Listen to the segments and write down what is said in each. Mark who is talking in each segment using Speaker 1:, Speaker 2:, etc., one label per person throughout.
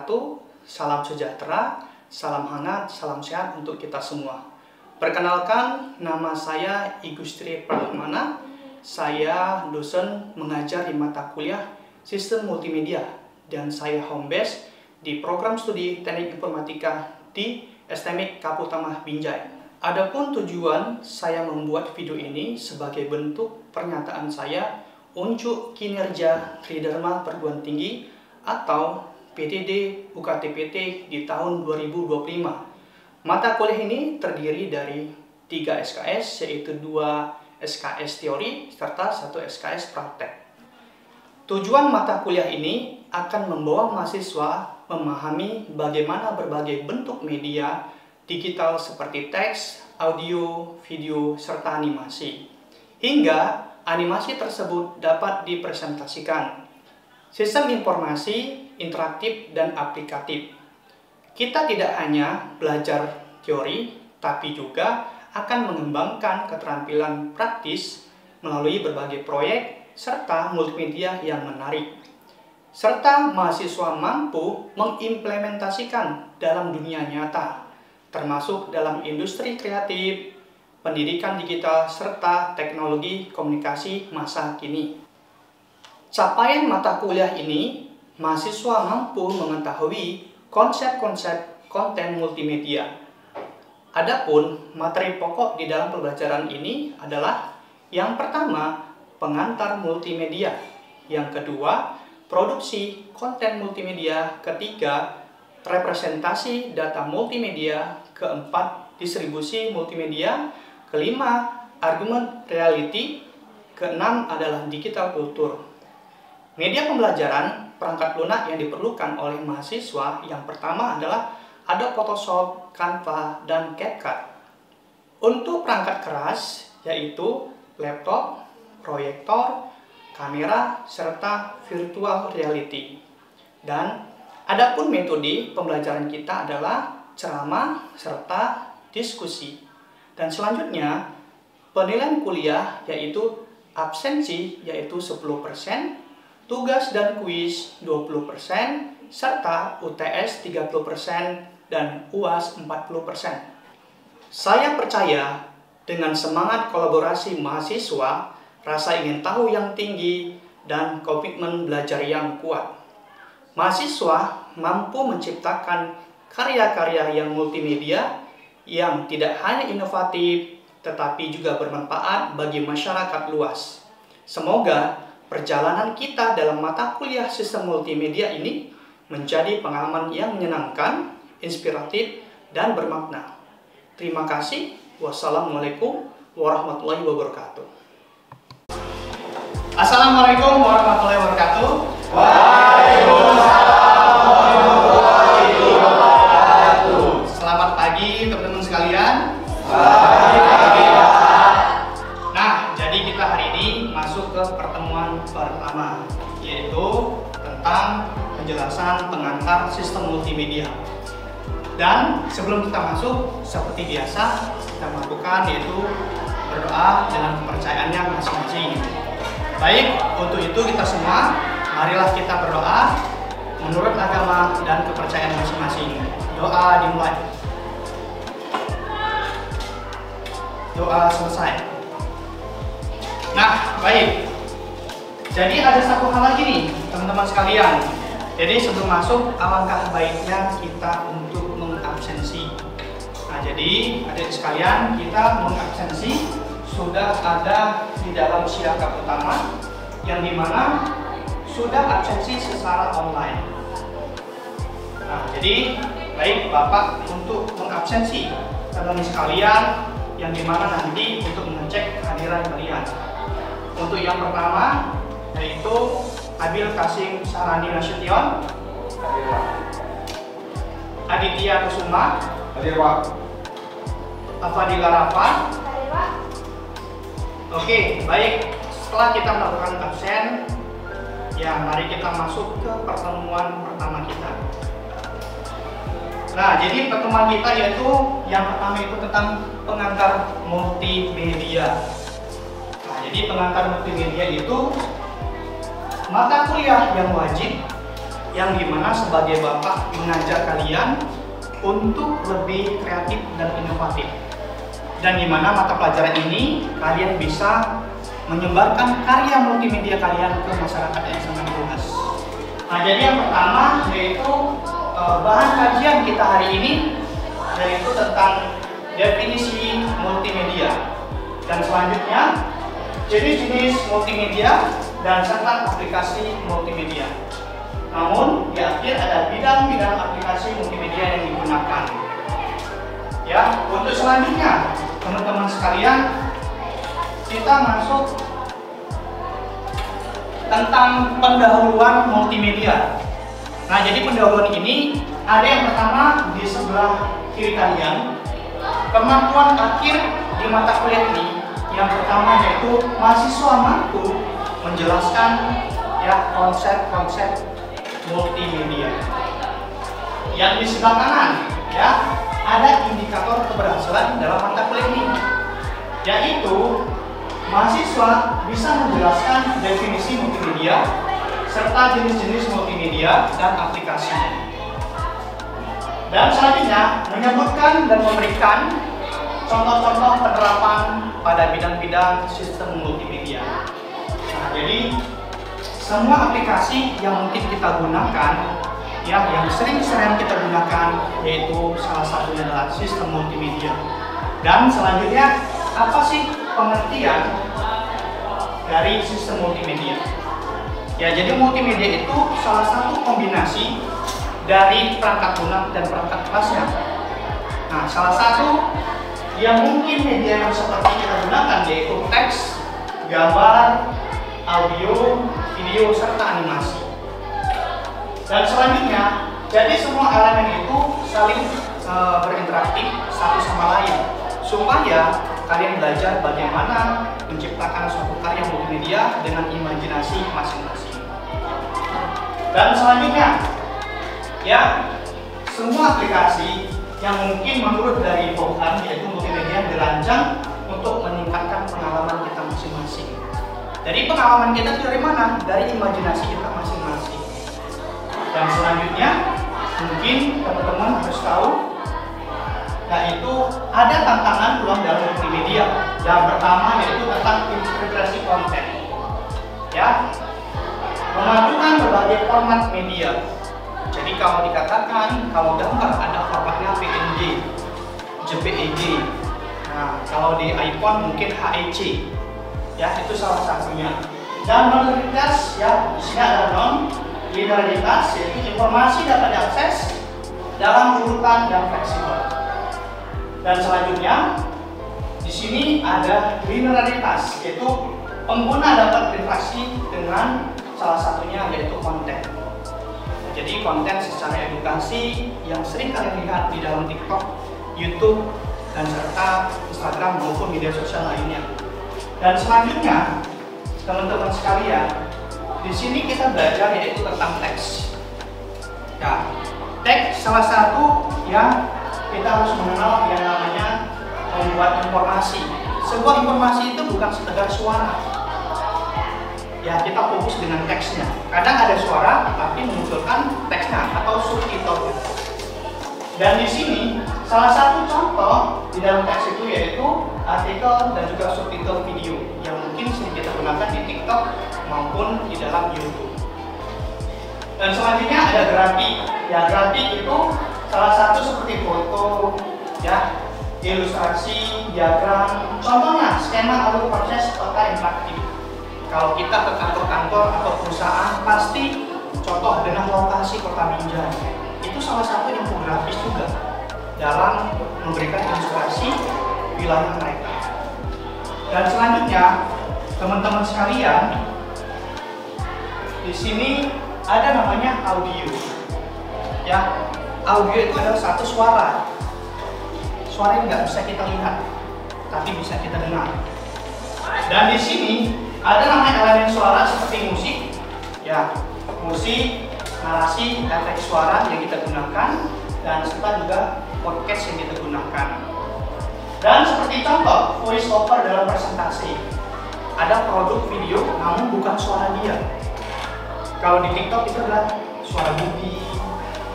Speaker 1: wabarakatuh. Salam sejahtera, salam hangat, salam sehat untuk kita semua. Perkenalkan, nama saya Igustri Prahmana. Saya dosen mengajar di mata kuliah Sistem Multimedia dan saya home base di program studi Teknik Informatika di STMIK Kaputama Binjai. Adapun tujuan saya membuat video ini sebagai bentuk pernyataan saya untuk kinerja Tridharma Perguruan Tinggi atau PTD UKT-PT di tahun 2025. Mata kuliah ini terdiri dari 3 SKS, yaitu 2 SKS teori serta 1 SKS praktek. Tujuan mata kuliah ini akan membawa mahasiswa memahami bagaimana berbagai bentuk media digital seperti teks, audio, video, serta animasi, hingga animasi tersebut dapat dipresentasikan. Sistem informasi, interaktif, dan aplikatif. Kita tidak hanya belajar teori, tapi juga akan mengembangkan keterampilan praktis melalui berbagai proyek serta multimedia yang menarik. Serta mahasiswa mampu mengimplementasikan dalam dunia nyata, termasuk dalam industri kreatif, pendidikan digital, serta teknologi komunikasi masa kini. Capaian mata kuliah ini, mahasiswa mampu mengetahui konsep-konsep konten multimedia. Adapun materi pokok di dalam pembelajaran ini adalah yang pertama, pengantar multimedia, yang kedua, produksi konten multimedia, ketiga, representasi data multimedia, keempat, distribusi multimedia, kelima, argumen reality, keenam adalah digital kultur. Media pembelajaran perangkat lunak yang diperlukan oleh mahasiswa yang pertama adalah Adobe Photoshop, Canva, dan CapCut. Untuk perangkat keras yaitu laptop, proyektor, kamera, serta virtual reality. Dan adapun metode pembelajaran kita adalah ceramah serta diskusi. Dan selanjutnya, penilaian kuliah yaitu absensi yaitu 10%, tugas dan kuis 20%, serta UTS 30% dan UAS 40%. Saya percaya dengan semangat kolaborasi mahasiswa, rasa ingin tahu yang tinggi, dan komitmen belajar yang kuat, mahasiswa mampu menciptakan karya-karya yang multimedia yang tidak hanya inovatif, tetapi juga bermanfaat bagi masyarakat luas. Semoga perjalanan kita dalam mata kuliah sistem multimedia ini menjadi pengalaman yang menyenangkan, inspiratif, dan bermakna. Terima kasih. Wassalamualaikum warahmatullahi wabarakatuh. Assalamualaikum warahmatullahi wabarakatuh. Waalaikumsalam warahmatullahi wabarakatuh. Selamat pagi teman-teman sekalian. Pagi. Nah, jadi kita hari ini masuk ke pertemuan pertama, yaitu tentang penjelasan pengantar sistem multimedia. Dan sebelum kita masuk, seperti biasa kita melakukan yaitu berdoa dengan kepercayaannya masing-masing. Baik, untuk itu kita semua marilah kita berdoa menurut agama dan kepercayaan masing-masing. Doa dimulai. Doa selesai. Nah, baik. Jadi ada satu hal lagi nih, teman-teman sekalian. Jadi sebelum masuk, alangkah baiknya kita untuk mengabsensi. Nah, jadi adik sekalian, kita mengabsensi sudah ada di dalam siaga utama, yang dimana sudah absensi secara online. Nah, jadi baik Bapak untuk mengabsensi teman-teman sekalian, yang dimana nanti untuk mengecek kehadiran kalian. Untuk yang pertama yaitu Abil Kasim Sarani Nasution, Aditya Kusuma, Afadila Rafa. Oke, baik. Setelah kita melakukan absen, ya mari kita masuk ke pertemuan pertama kita. Nah, jadi pertemuan kita yaitu yang pertama itu tentang pengantar multimedia. Nah, jadi pengantar multimedia itu mata kuliah yang wajib yang dimana sebagai bapak mengajar kalian untuk lebih kreatif dan inovatif, dan dimana mata pelajaran ini kalian bisa menyebarkan karya multimedia kalian ke masyarakat yang sangat luas. Nah, jadi yang pertama yaitu bahan kajian kita hari ini yaitu tentang definisi multimedia, dan selanjutnya jenis-jenis multimedia dan serta aplikasi multimedia. Namun di akhir ada bidang-bidang aplikasi multimedia yang digunakan. Ya, untuk selanjutnya teman-teman sekalian, kita masuk tentang pendahuluan multimedia. Nah, jadi pendahuluan ini ada yang pertama di sebelah kiri kalian, kemampuan akhir di mata kuliah ini. Yang pertama yaitu mahasiswa mampu menjelaskan ya konsep-konsep multimedia. Yang di sebelah kanan ya ada indikator keberhasilan dalam mata kuliah ini, yaitu mahasiswa bisa menjelaskan definisi multimedia serta jenis-jenis multimedia dan aplikasinya. Dan selanjutnya menyebutkan dan memberikan contoh-contoh penerapan pada bidang-bidang sistem multimedia. Nah, jadi semua aplikasi yang mungkin kita gunakan, ya, yang sering-sering kita gunakan, yaitu salah satunya adalah sistem multimedia. Dan selanjutnya, apa sih pengertian dari sistem multimedia? Ya, jadi multimedia itu salah satu kombinasi dari perangkat lunak dan perangkat kelasnya. Nah, salah satu yang mungkin media yang seperti kita gunakan yaitu teks, gambar, audio, video, serta animasi. Dan selanjutnya, jadi semua elemen itu saling berinteraksi satu sama lain supaya kalian belajar bagaimana menciptakan suatu karya multimedia dengan imajinasi masing-masing. Dan selanjutnya, ya, semua aplikasi yang mungkin menurut dari Bohan yaitu multimedia dirancang untuk meningkatkan pengalaman kita masing-masing. Jadi pengalaman kita dari mana? Dari imajinasi kita masing-masing. Dan selanjutnya mungkin teman-teman harus tahu, yaitu ada tantangan peluang dalam multimedia. Yang pertama yaitu tentang integrasi konten. Ya, memadukan berbagai format media. Jadi kalau dikatakan kalau gambar ada formatnya PNG, JPEG. Nah, kalau di iPhone mungkin HEC. Ya, itu salah satunya. Dan non-linearitas, ya, di sini ada non-linearitas, yaitu informasi dapat diakses dalam urutan dan fleksibel. Dan selanjutnya di sini ada linearitas, yaitu pengguna dapat berinteraksi dengan salah satunya yaitu konten. Jadi konten secara edukasi yang sering kalian lihat di dalam TikTok, YouTube, dan serta Instagram maupun media sosial lainnya. Dan selanjutnya, teman-teman sekalian, di sini kita belajar yaitu tentang teks. Ya, teks salah satu yang kita harus mengenal yang namanya membuat informasi. Sebuah informasi itu bukan sekedar suara. Ya, kita fokus dengan teksnya. Kadang ada suara tapi memunculkan teksnya atau subtitle. Dan di sini salah satu contoh di dalam teks itu yaitu artikel dan juga subtitle video yang mungkin sering kita gunakan di TikTok maupun di dalam YouTube. Dan selanjutnya ada grafik. Ya, grafik itu salah satu seperti foto, ya, ilustrasi, diagram. Contohnya skema alur proses peta interaktif. Kalau kita ke kantor-kantor atau perusahaan, pasti contoh dengan lokasi kota Binjai. Itu salah satu infografis juga dalam memberikan ilustrasi wilayah mereka. Dan selanjutnya, teman-teman sekalian, di sini ada namanya audio. Ya, audio itu adalah satu suara. Suara yang nggak bisa kita lihat, tapi bisa kita dengar. Dan di sini ada namanya elemen suara seperti musik, ya, musik, narasi, efek suara yang kita gunakan, dan serta juga podcast yang kita gunakan. Dan seperti contoh voice over dalam presentasi, ada produk video namun bukan suara dia. Kalau di TikTok itu adalah suara Budi,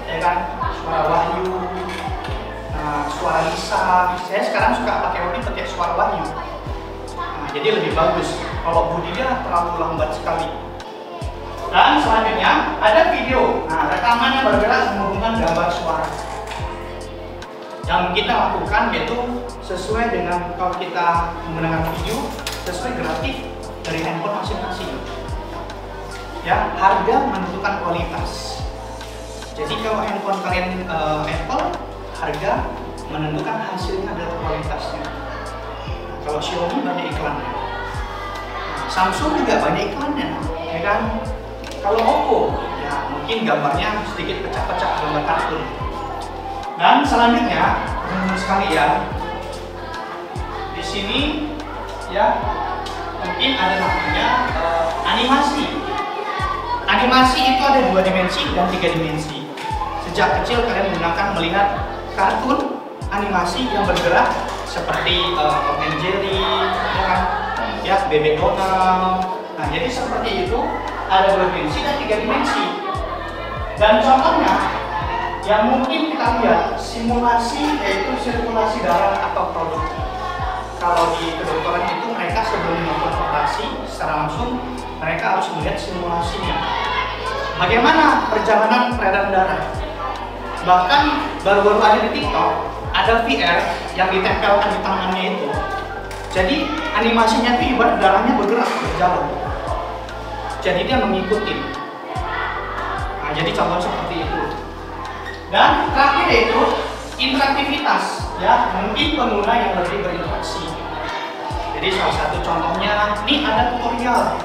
Speaker 1: ya kan, suara Wahyu, suara Lisa. Saya sekarang suka pakai suara Wahyu. Nah, jadi lebih bagus. Kalau Budi dia terlalu lambat sekali. Dan selanjutnya ada video. Nah, rekaman yang bergerak menghubungkan gambar suara. Yang kita lakukan yaitu sesuai dengan kalau kita menggunakan video sesuai grafik dari handphone masing-masing. Ya, harga menentukan kualitas. Jadi kalau handphone kalian Apple, harga menentukan hasilnya adalah kualitasnya. Kalau Xiaomi banyak iklannya. Samsung juga banyak iklannya, ya kan? Kalau Oppo, ya mungkin gambarnya sedikit pecah-pecah, gambar kartun. Dan selanjutnya, teman-teman sekalian, di sini ya mungkin ada namanya animasi. Animasi itu ada 2 dimensi dan 3 dimensi. Sejak kecil kalian melihat kartun animasi yang bergerak seperti Tom and Jerry, ya kan? Ya, Bebek Donald. Nah, jadi seperti itu ada 2 dimensi dan 3 dimensi. Dan contohnya yang mungkin kita lihat simulasi yaitu sirkulasi darah atau produk. Kalau di kedokteran itu mereka sebelum melakukan operasi secara langsung mereka harus melihat simulasinya. Bagaimana perjalanan peredaran darah? Bahkan baru-baru ada di TikTok ada VR yang ditempelkan di tangannya itu. Jadi animasinya itu ibarat darahnya bergerak berjalan. Jadi dia mengikuti. Nah, jadi contoh seperti itu. Dan terakhir yaitu interaktivitas, ya mungkin pengguna yang lebih berinteraksi. Jadi salah satu contohnya, ini ada tutorial,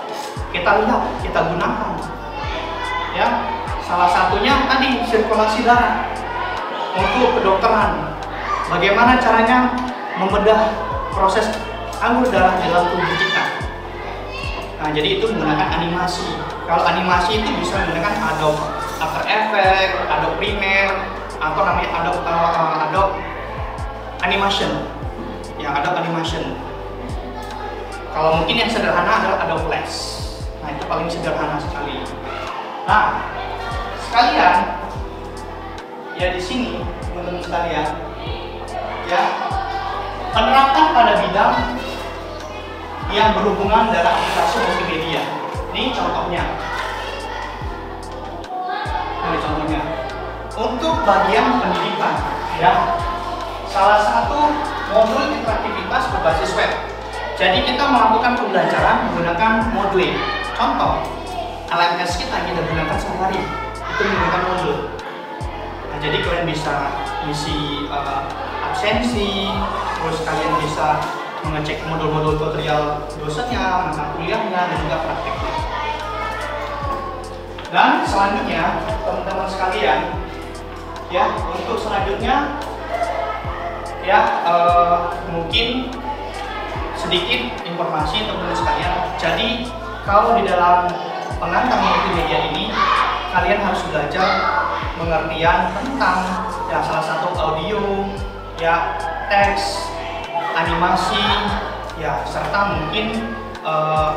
Speaker 1: kita lihat, kita gunakan. Ya, salah satunya tadi sirkulasi darah untuk kedokteran. Bagaimana caranya membedah proses alur darah dalam tubuh kita. Nah, jadi itu menggunakan animasi. Kalau animasi itu bisa menggunakan Adobe After Effects, Adobe Premiere, atau namanya Adobe Animation. Ya, Adobe Animation. Kalau mungkin yang sederhana adalah Adobe Flash. Nah, itu paling sederhana sekali. Nah, sekalian, ya di sini teman-teman sekalian, ya penerapan pada bidang yang berhubungan dengan aplikasi multimedia. Ini contohnya. Ini contohnya. Untuk bagian pendidikan, ya salah satu modul interaktivitas berbasis web. Jadi kita melakukan pembelajaran menggunakan Moodle. Contoh, LMS kita gunakan sehari, itu menggunakan Moodle. Nah, jadi kalian bisa isi absensi, terus kalian bisa mengecek modul-modul tutorial dosennya, mata kuliahnya, dan juga prakteknya. Dan selanjutnya, teman-teman sekalian, ya untuk selanjutnya, ya mungkin sedikit informasi teman-teman sekalian. Jadi kalau di dalam pengantar multimedia ini, kalian harus belajar pengertian tentang ya salah satu audio, ya teks, animasi, ya serta mungkin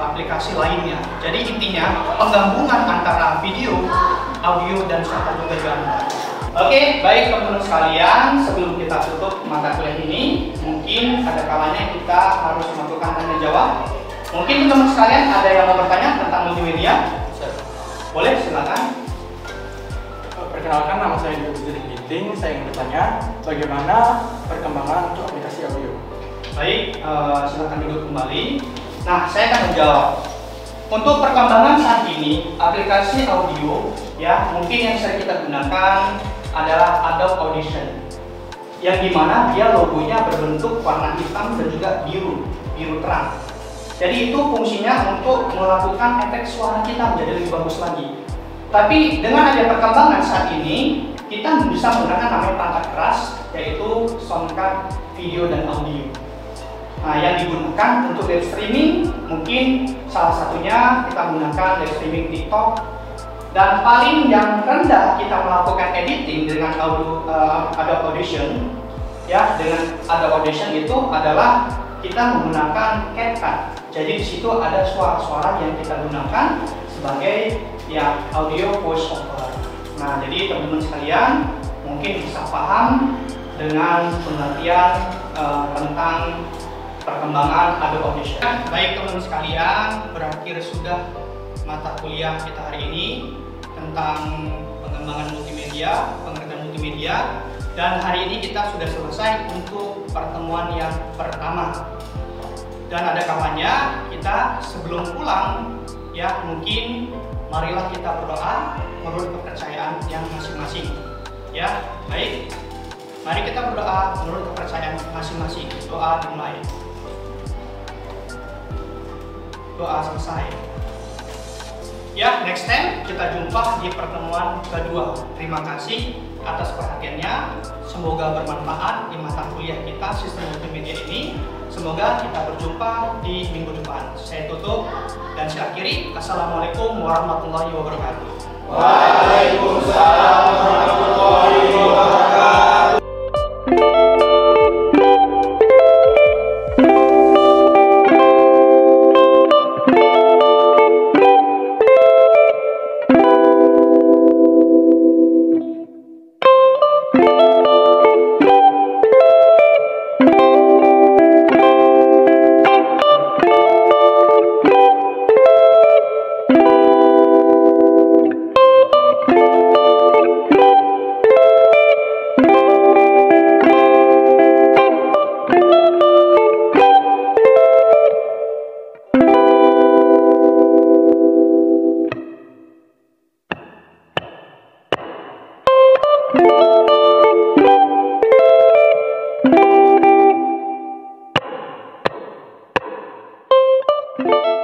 Speaker 1: aplikasi lainnya. Jadi intinya penggabungan antara video, audio, dan serta juga gambar. Oke, baik teman-teman sekalian, sebelum kita tutup mata kuliah ini, mungkin ada kalanya kita harus melakukan tanya jawab. Mungkin teman-teman sekalian ada yang mau bertanya tentang multimedia? Boleh, silakan.
Speaker 2: Perkenalkan, nama saya Dwi Ginting. Saya ingin bertanya, bagaimana perkembangan untuk aplikasi audio?
Speaker 1: Baik, silakan duduk kembali. Nah, saya akan menjawab. Untuk perkembangan saat ini, aplikasi audio, ya mungkin yang sering kita gunakan adalah Adobe Audition, yang dimana dia logonya berbentuk warna hitam dan juga biru terang. Jadi itu fungsinya untuk melakukan efek suara kita menjadi lebih bagus lagi. Tapi dengan ada perkembangan saat ini, kita bisa menggunakan namanya perangkat keras, yaitu soundcard video dan audio. Nah, yang digunakan untuk live streaming, mungkin salah satunya kita menggunakan live streaming TikTok. Dan paling yang rendah kita melakukan editing dengan Adobe Audition, ya dengan Adobe Audition itu adalah kita menggunakan CapCut. Jadi di situ ada suara-suara yang kita gunakan sebagai ya audio voice over. Nah, jadi teman-teman sekalian mungkin bisa paham dengan pengertian tentang perkembangan Adobe Audition. Baik teman-teman sekalian, berakhir sudah mata kuliah kita hari ini tentang pengembangan multimedia, pengertian multimedia, dan hari ini kita sudah selesai untuk pertemuan yang pertama. Dan ada kalanya kita sebelum pulang ya, mungkin marilah kita berdoa menurut kepercayaan yang masing-masing. Ya, baik. Mari kita berdoa menurut kepercayaan masing-masing. Doa dimulai. Doa selesai. Ya, next time kita jumpa di pertemuan kedua. Terima kasih atas perhatiannya. Semoga bermanfaat di mata kuliah kita sistem multimedia ini. Semoga kita berjumpa di minggu depan. Saya tutup dan saya akhiri. Assalamualaikum warahmatullahi wabarakatuh.
Speaker 2: Waalaikumsalam warahmatullahi wabarakatuh.
Speaker 3: you